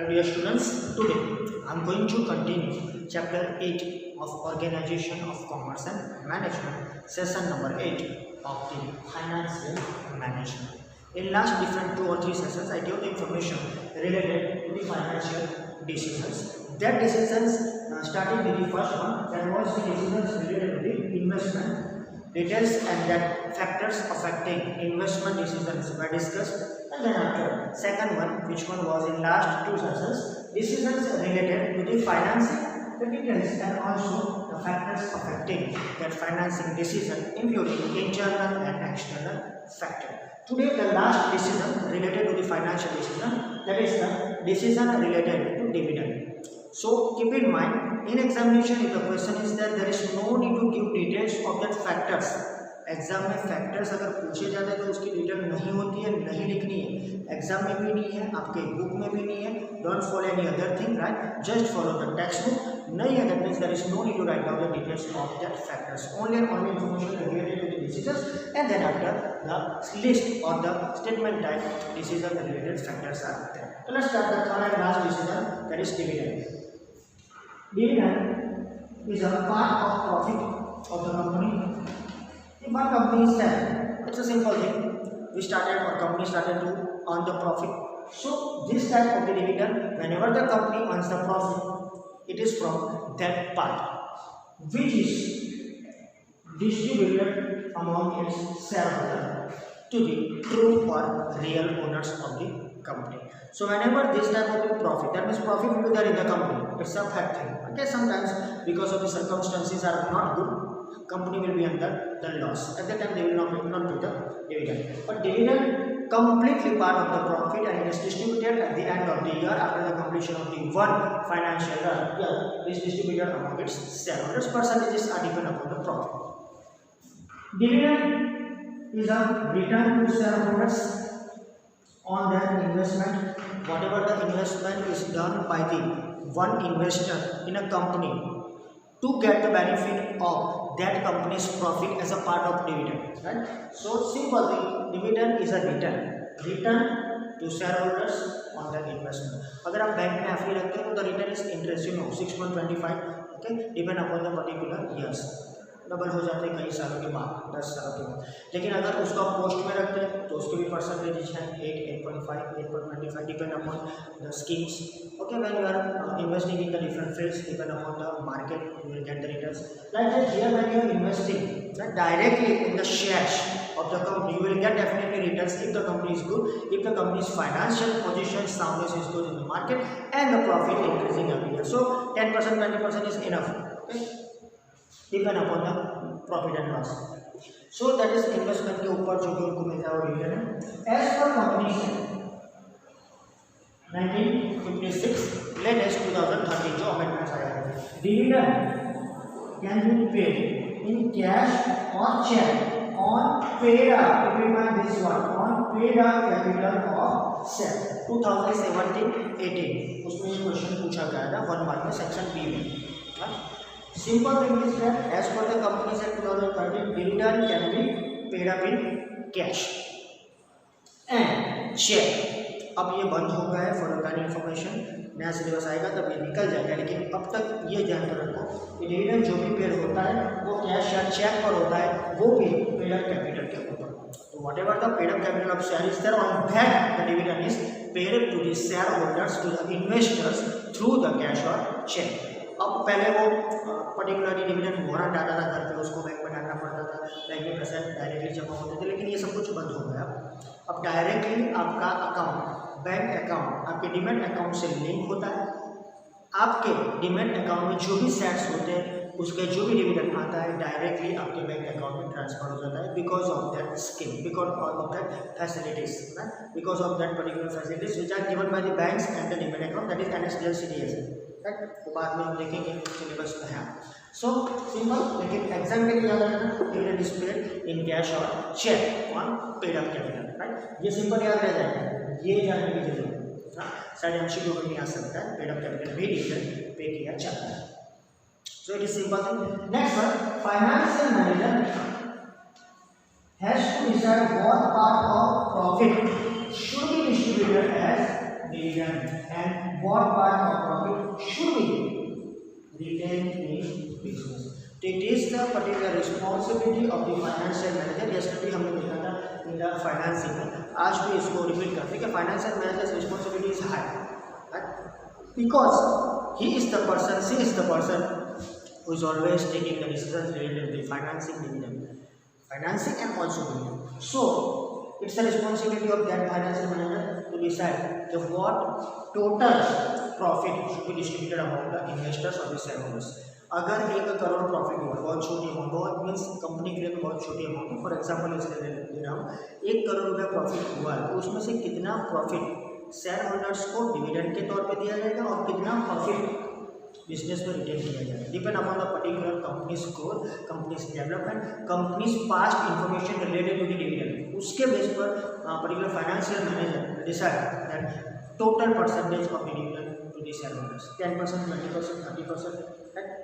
Hello dear students, today I am going to continue chapter 8 of Organization of Commerce and Management, session number 8 of the Financial Management. In last different 2 or 3 sessions, I gave the information related to the financial decisions. That decisions starting with the first one, that was the decisions related to the investment details and that factors affecting investment decisions were discussed. And then after second one, which one was in last 2 sessions, decisions related to the financing, the details and also the factors affecting that financing decision, including internal and external factor. Today the last decision related to the financial decision, that is the decision related to dividend. So keep in mind, in examination if the question is that there is no need to give details of that factors. Exam में factors अगर पूछे जाते हैं तो उसकी detail नहीं होती है, नहीं लिखनी है, एग्जाम में भी नहीं है, आपके बुक में भी नहीं है. Don't follow any other thing, right, just follow the textbook. नहीं है, that means there is no need to write down the details of that factors, only and only information related to the decisions and then after the list और the statement type decision related factors are there. So let's start the third and last decision, that is dividend. Dividend is a part of profit of the company. If one company is selling, it's a simple thing. We started or company started to earn the profit. So this type of the dividend, whenever the company earns the profit, it is from that part which is distributed among its shareholders to the true or real owners of the company. So whenever this type of the profit, that means profit will be there in the company, it's a fact thing. Okay, sometimes because of the circumstances are not good, company will be under the loss. At that time they will not pay the dividend. But dividend completely part of the profit and it is distributed at the end of the year after the completion of the one financial year. It is distributed among its shareholders. Percentages are dependent upon the profit. Dividend is a return to shareholders on their investment. Whatever the investment is done by the one investor in a company to get the benefit of that company's profit as a part of dividend, right? So simple thing, dividend is a return to shareholders on that investment. अगर आप bank में FD रखते हो तो the return is interest, 6.25, okay, depend upon the particular years. Double हो जाते हैं कई सालों के बाद, 10 सालों के बाद. लेकिन अगर उसको पोस्ट में रखते हैं तो उसके भी परसेंटेज है 8, 8.5, 8.25, depend upon the schemes. Okay, when you are investing in the different fields, depend upon the market, you will get the returns. Like that here, when you are investing directly in the shares of the company, you will get definitely returns if the company is good, if the company's financial position soundness is good in the market, and the profit increasing every year. So 10%, 20% is enough. Okay, depend upon the profit and loss. So that is investment के ऊपर जो भी उनको मिलता है वो return है. As per company 1956 latest 2013 जो अमेंडमेंट्स आया है, dividend can be paid in cash और cheque on paid up, remind this one, on paid up capital of share. 2017-18 उसमें ये क्वेश्चन पूछा गया था 1 मार्क में सेक्शन बी में. Simple thing is that as per the Companies Act 2013, dividend can be paid up in cash and check. अब ये बंद हो गया है फॉर योर इन्फॉर्मेशन, नया सिलेबस आएगा तब ये निकल जाएगा. लेकिन अब तक ये ध्यान रखना कि डिविडेंड जो भी पेड होता है वो कैश या चेक पर होता है, वो भी पेड अप कैपिटल के ऊपर. तो whatever the paid up capital of share is there, on that the dividend is paid to the shareholders, to the investors through the cash और चेक. अब पहले वो पर्टिकुलरली डिविडेंड वारंट आता था घर पे, उसको बैंक में डालना पड़ता था, बैंक में पैसे डायरेक्टली जमा होते थे. लेकिन ये सब कुछ बंद हो गया. अब डायरेक्टली आपका अकाउंट, बैंक अकाउंट आपके डीमैट अकाउंट से लिंक होता है. आपके डीमैट अकाउंट में जो भी शेयर्स होते हैं उसके जो भी डिविडेंड आता है डायरेक्टली आपके बैंक अकाउंट में ट्रांसफर हो जाता है, because of that scheme, because of that facilities, because of that particular facilities which are given by the banks and the demat account, that is NSDL/CDS. तो बाद में हम देखेंगे सिलेबस में है. सो सिंपल, लेकिन एग्जाम के लिए याद रखना dividend is paid in cash और cheque on paid up capital, right. ये सिंपल याद रह जाएगा, ये जानने की जरूरत है. शायद MCQ में नहीं आ सकता है, पेड अप कैपिटल भी डिविडेंड पे किया जाता है. So it is simple thing. Next one, financial manager has to decide what part of profit should be distributed as dividend, and what part of profit should be retained in business. So it is the particular responsibility of the financial manager. Yesterday हमने देखा था in the financing में, आज भी इसको repeat करते हैं कि financial manager's responsibility is high, because he is the person, she is the person who is always taking the decisions related to the financing, dividend, financing and also dividend. So it's the responsibility of that financial manager to decide the what total profit should be distributed among the investors or the shareholders. अगर 1 crore profit हुआ, बहुत छोटी amount, बहुत means company के लिए तो बहुत छोटी अमाउंट है, फॉर एग्जांपल इसलिए दे रहा हूँ, 1 करोड़ रुपया प्रॉफिट हुआ है, तो उसमें से कितना प्रॉफिट शेयर होल्डर्स को डिविडेंड के तौर पे दिया जाएगा और कितना प्रॉफिट बिजनेस में रिटेन किया जाएगा, depend upon the particular companies growth, companies development, companies past information related to the dividend, उसके बेस पर particular financial manager decide that total percentage of the dividend to the shareholders, 10%, 20%, 30%,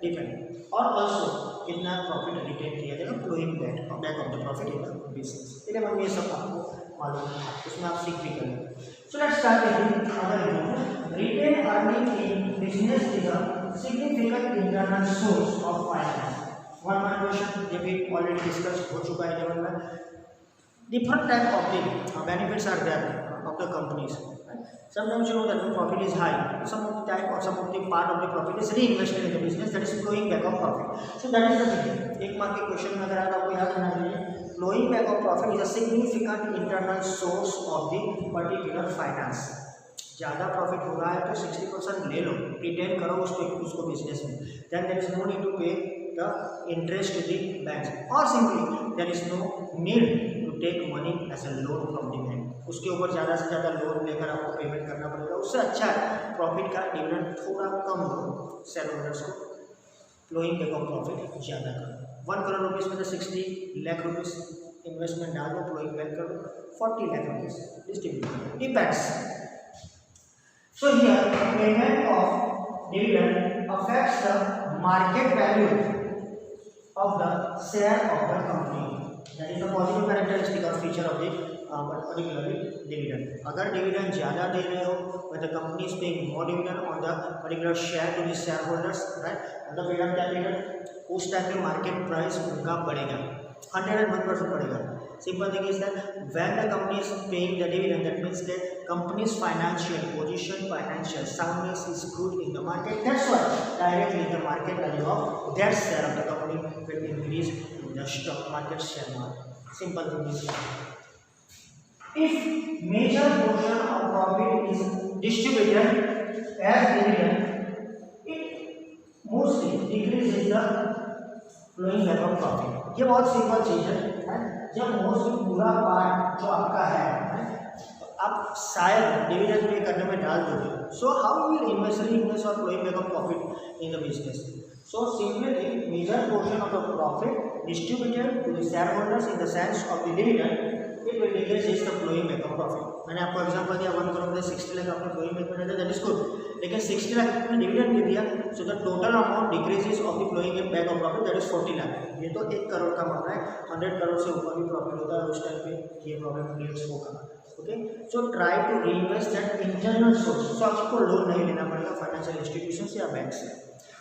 depend, और also कितना profit retain किया जाएगा, flowing back of the profit in the business. इसलिए हम ये सब आपको मालूम है, उसमें आप सीख भी करेंगे। So let's start with other example. Retain earning in business is a significant internal source of finance. One mark question, ये भी ऑलरेडी डिस्कस हो चुका है लेवल में। Different type of the benefits are there of the companies. Sometimes you know that the profit is high. Some of the type or some of the part of the profit is reinvested in the business, that is flowing back of profit. So that is the thing. एक mark के question में अगर आपको याद रखना चाहिए, flowing back of profit is a significant internal source of the particular finance. ज़्यादा profit हो रहा है तो 60% ले लो, रिटेन करो उसको बिजनेस में, then there is no need to pay the interest to the banks, or simply there is no need to take money as a loan from the bank. उसके ऊपर ज़्यादा से ज़्यादा लोन लेकर आपको पेमेंट करना पड़ेगा, उससे अच्छा है प्रॉफिट का डिविडेंड थोड़ा कम दो शेयर होल्डर्स को, फ्लोइंग बैक ऑफ प्रॉफिट ज़्यादा करो। 1 करोड़ रुपीज़ में तो 60 लाख रुपीज़ इन्वेस्टमेंट डाल दो, फ्लोइंग बैक कर दो 40 lakh rupees distribute, depends. So here payment of dividend affects the market value of the share of the company, that is the positive characteristic or feature of the particularly dividend. अगर dividend ज़्यादा दे रहे हो, when the company is paying more dividend on the particular share to the shareholders, right, मतलब dividend क्या देगा, उस time पे market price उनका बढ़ेगा, 101% बढ़ेगा। Simple thing is that when the company is paying the dividend, that means the company's financial position, financial soundness is good in the market. That's why directly the market value of that share of the company will increase in the stock market share market. Simple thing is that if major portion of profit is distributed as dividend, it mostly decreases the flowing back of profit. ये बहुत simple चीज है, जब mostly पूरा part जो आपका है आप शायद डिविडेंड पे करने में डाल दोगे, so how will invest or flowing back of profit in the business. So simply major portion of the profit distributed to the shareholders in the sense of the dividend, it will decrease the flowing back of profit. मैंने आपको example दिया 1 करोड़ में 60 लाख आपने flowing back में दिया, that is good, लेकिन 60 लाख आपने dividend दे दिया, so the total amount decreases of the flowing back of profit, that is 40 lakh. ये तो 1 करोड़ का मामला है, 100 करोड़ से ऊपर भी प्रॉफिट होता है, उस टाइम पे ये प्रॉब्लम क्रिएट होगा। Okay, so try to reinvest that internal source. So आपको लोन नहीं लेना पड़ेगा फाइनेंशियल इंस्टीट्यूशन से या बैंक से,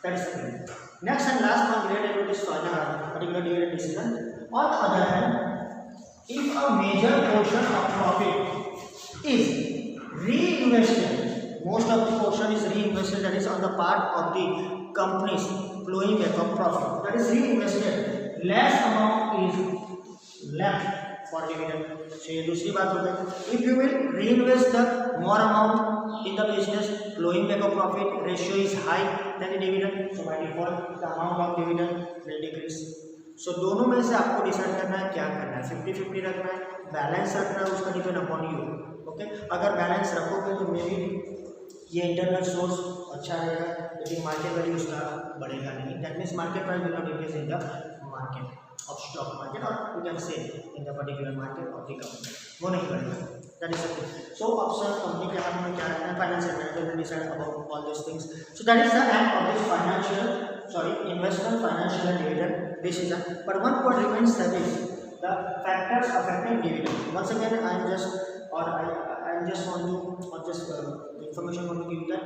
that is it. Next and last one related to this particular dividend decision, on the other hand if a major portion of profit is reinvested, most of the portion is reinvested, that is on the part of the companies flowing back of profit, that is reinvested, less amount is left for dividend. So ये दूसरी बात होता है, if you will reinvest the more amount in the business, flowing back of profit ratio is high than the dividend, so by default the amount of dividend will decrease. सो दोनों में से आपको decide करना है क्या करना है, 50-50 रखना है, बैलेंस रखना है, उसका डिपेंड अपॉन यू। ओके, अगर बैलेंस रखोगे तो मे बी ये इंटरनल सोर्स अच्छा रहेगा, लेकिन मार्केट वैल्यू उसका बढ़ेगा नहीं, that means market price will not increase in the market of stock market, और you can say in the particular market of the company, वो नहीं बढ़ेगा, that is it. So option company के हाथ में क्या रखना है, financial manager will decide about all this things. So that is the end of this investment, financial and dividend decision. But one point remains, that is the factors affecting dividend. Once again, I am just, or I I just want to, or just the information I want to give you that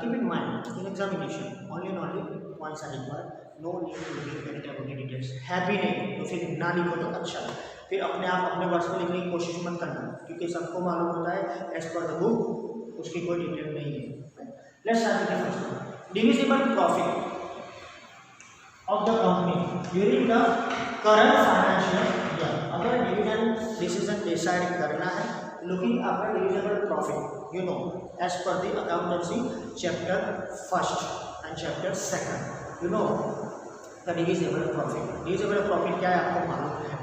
keep in mind in examination only and only points are required. No need to give any type of details. है भी नहीं तो फिर ना लिखो तो अच्छा है. फिर अपने आप अपने वर्ड्स में लिखने की कोशिश मत करना क्योंकि सबको मालूम होता है एज पर द बुक उसकी कोई डिटेल नहीं है. Let's start with the first one. Divisible profit of the company during the current financial year. अगर डिविडेंड डिसीजन डिसाइड करना है looking after divisible profit, you know, as per the accountancy chapter 1st and chapter 2nd, you know the divisible profit. divisible profit क्या है आपको मालूम है.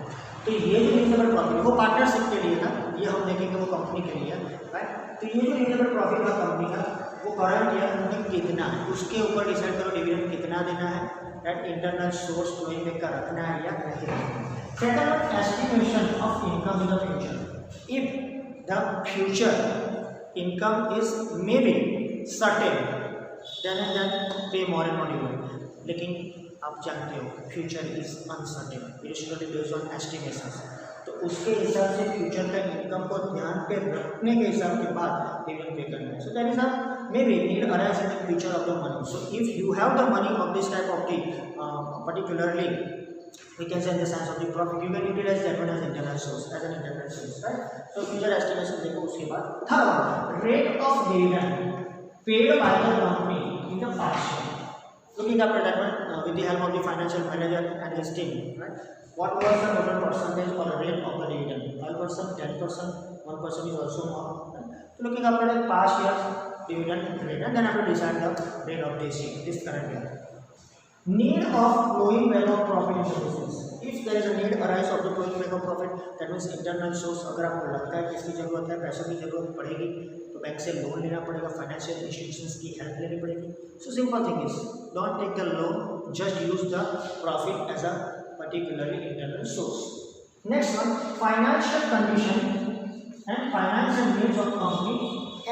तो ये जो divisible profit वो पार्टनरशिप के लिए था, ये हम देखेंगे वो कंपनी के लिए, राइट. तो ये जो divisible profit का कंपनी का वो करंट ईयर में कितना है उसके ऊपर डिसाइड करो डिविडेंड कितना देना है. That internal source flowing में का रखना है या नहीं रखना है. Second, estimation of income in the future. If the future income is maybe certain, then pay more and more dividend. लेकिन आप जानते हो future is uncertain. It is totally based on estimations. तो उसके हिसाब से फ्यूचर का इनकम को ध्यान पे रखने के हिसाब के बाद डिविडेंड पे करना है. So that is a maybe need arise in the future of the money. So if you have the money of this type of the particularly we can say in the sense of the profit, you can utilize that one as internal source, as an internal source, right? So future estimation देखो उसके बाद. Third, rate of dividend paid by the company in the past year. Looking after that one with the help of the financial manager and his team, right? What was the total percentage or rate of the dividend? 5%, 10%, 1% is also more. Right? So looking after the past years dividend rate and then I have to decide the rate of this year, this current year. Need of flowing back of profit in the business. If there is a need arise of the flowing back of profit, that means internal source. अगर आपको लगता है कि इसकी जरूरत है, पैसों की जरूरत पड़ेगी, तो बैंक से लोन लेना पड़ेगा, फाइनेंशियल इंस्टीट्यूशंस की हेल्प लेनी पड़ेगी. So simple thing is, don't take the loan, just use the profit as a particularly internal source. Next one, financial condition and financial needs of company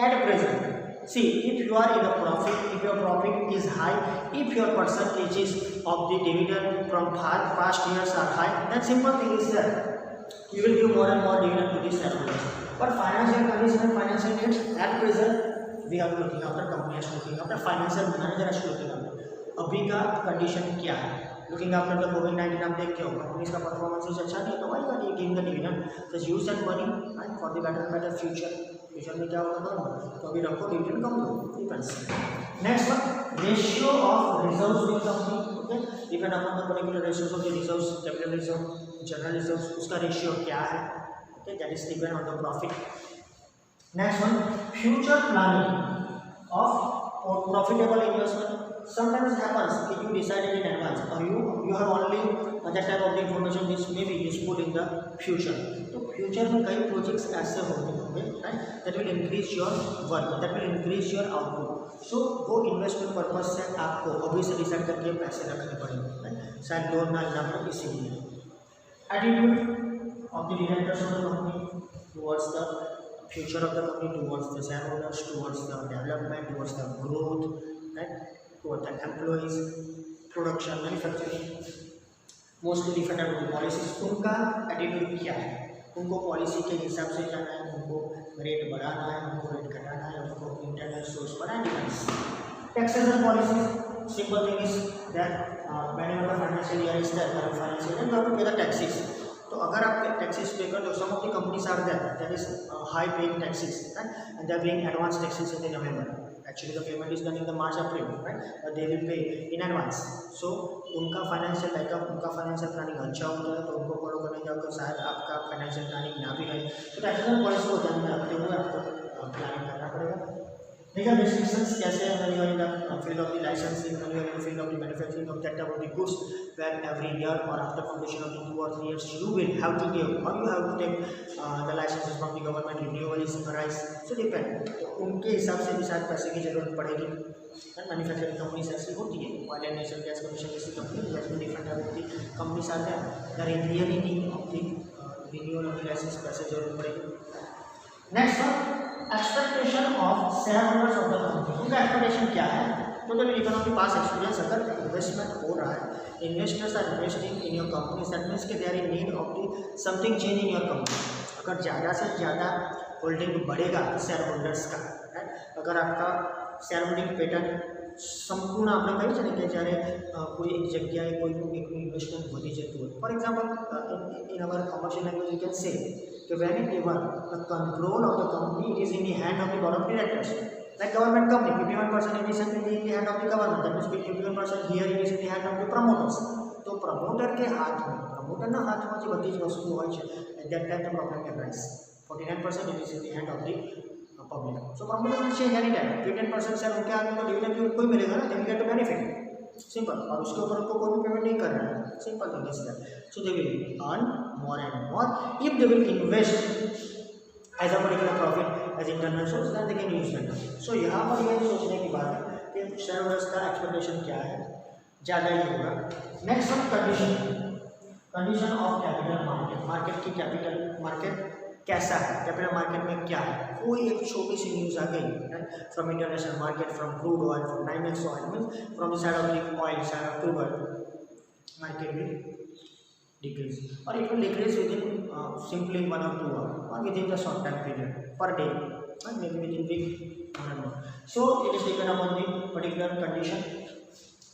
at present. See, if you are in a profit, if your profit is high, if your percentages of the dividend from past years are high, then simple thing is that you will give more and more dividend to the shareholders. But financial condition and financial needs at present, we are looking after, company is looking after, financial manager is looking after. अभी का condition क्या है? Looking after the COVID-19 आप देखते हो companies का performance अच्छा नहीं है तो why not you give the dividend? Just use that money and for the better future. Future में क्या होगा नॉर्मल तो अभी रखो डिविडेंड कम दो depends. Next one, ratio of reserves in company. Okay, depend upon the particular ratios of the reserves, capital reserve, general reserves, उसका ratio क्या है. Okay, that is depend on the profit. Next one, future planning of profitable investment. Sometimes it happens that you decided in advance or you have only that type of the information which may be useful in the future. तो future में कई projects ऐसे होंगे right that will increase your work, that will increase your output. So वो investment purpose से आपको अभी से डिसाइड करके पैसे रखने पड़ेंगे राइट. शायद लोन ना लेना पड़े इसीलिए. Attitude of the directors of the company towards the future of the company, towards the shareholders, towards the development, towards the growth, right, towards the employees, production, manufacturing, mostly different type of policies. उनका attitude क्या है, उनको policy के हिसाब से जाना है, उनको रेट बढ़ाना है, उनको रेट घटाना है, उनको इंटरनल सोर्स बढ़ाना है. Taxation policy, simple thing is that whenever the financial year is there, current financial year, you have to pay the taxes. तो अगर आप टैक्सेस पे कर दो, some of the companies are there that is high paying taxes and they are paying advance taxes in November. Actually the payment is done in the March April, right? But they will pay in advance. So उनका financial backup, उनका financial planning अच्छा होता है तो उनको follow करने जाओ तो शायद आपका फाइनेंशियल प्लानिंग ना भी रहे. तो टैक्सेशन पॉलिसी को ध्यान में रखते हुए आपको प्लानिंग करना पड़ेगा. लीगल रिस्ट्रिक्शंस कैसे हैं when you are in the field of the licensing, when you are in the field of the manufacturing of that type of the goods, where every year or after completion of the 2 or 3 years you will have to give or you have to take the licenses from the government, renewal is arise. So depend, तो उनके हिसाब से भी शायद पैसे की जरूरत पड़ेगी. मैन्युफैक्चरिंग कंपनीज ऐसी होती है, oil and natural gas commission जैसी company, different type of the companies आते हैं, there is really need of the renewal of the licence, पैसे जरूरत पड़ेगी. Next one, expectation of shareholders of the company. उनका एक्सपेक्टेशन क्या है, totally depend on the past experience. अगर investment हो रहा है, investors are investing in your company, that means कि they are in need of the something change in your company. अगर ज़्यादा से ज़्यादा होल्डिंग बढ़ेगा शेयर होल्डर्स का, अगर आपका शेयर होल्डिंग पैटर्न संपूर्ण आपने કહ્યું છે ને કે જ્યારે કોઈ એક જગ્યાએ કોઈ ઇન્વેસ્ટમેન્ટ વધી જતું હોય, for example in our commercial language you can say કે whenever the control of the company is in the hand of the board of directors, like government company 51% it is in the hand of the government, that means 51% here it is in the hand of the promoters. तो promoter के हाथ में, प्रमोटરના હાથમાં જે બધી જ વસ્તુ હોય છે at that time the problem can rise. 49% it is in the hand of the public, so promoter will change any time. 15% share उनके हाथ में तो डिविडेंड कोई मिलेगा ना, they will get the benefit, simple, और उसके ऊपर उनको कोई भी पेमेंट नहीं करना है, simple thing is that. So they will earn more and more if they will invest as a particular profit as internal source, then they can use that. So यहाँ पर ये सोचने की बात है कि शेयर होल्डर्स का एक्सपेक्टेशन क्या है, ज़्यादा ही होगा. Next one condition, condition of capital market. Market की कैपिटल मार्केट कैसा है, कैपिटल मार्केट में क्या है. कोई एक छोटी सी न्यूज़ आ गई from international market, from crude oil, from diamonds oil, means from the side of the oil, side of crude oil, market will decrease, और it will decrease within simply 1 or 2 hours or within the short time period per day, maybe within week, I don't know. So it is depend upon the particular condition.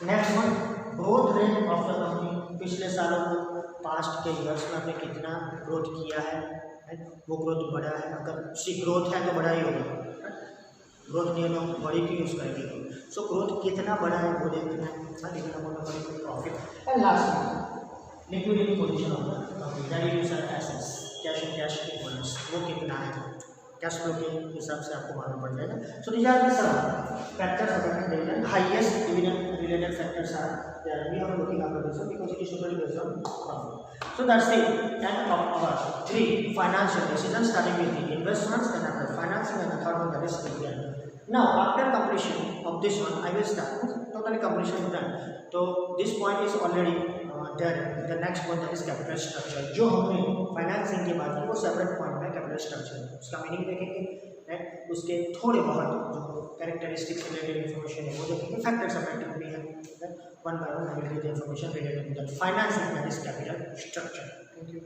Next one, growth rate of the company. पिछले सालों में, past के years में आपने कितना growth किया है, वो ग्रोथ बढ़ा है, अगर सी ग्रोथ है तो बढ़ा ही होगा, ग्रोथ नहीं है तो बड़ी क्यों यूज़ करेंगे. सो ग्रोथ कितना बढ़ा है वो देखना है, देखना बोलना profit. And last liquidity position of the company, that is assets, cash and cash equivalents, वो कितना है, कैश फ्लो के हिसाब से आपको मालूम पड़ जाएगा. So these are the factors affecting dividend. Highest dividend related factors are there, we are looking after this one because it is totally based on profit. So that's the end of our 3 financial decisions, starting with the investments, then after financing, and the third one that is dividend. Now after completion of this one I will start totally completion done. So this point is already there. The next point that is capital structure. जो हमने financing की बात की वो separate point है capital structure, उसका meaning देखेंगे, उसके थोड़े बहुत जो कैरेक्टरिस्टिक्स रिलेटेड इन्फॉर्मेशन है वो देखेंगे, फैक्टर्स अफेक्टिंग भी है. One by one I will give the information related to the financing that is capital structure. Thank you.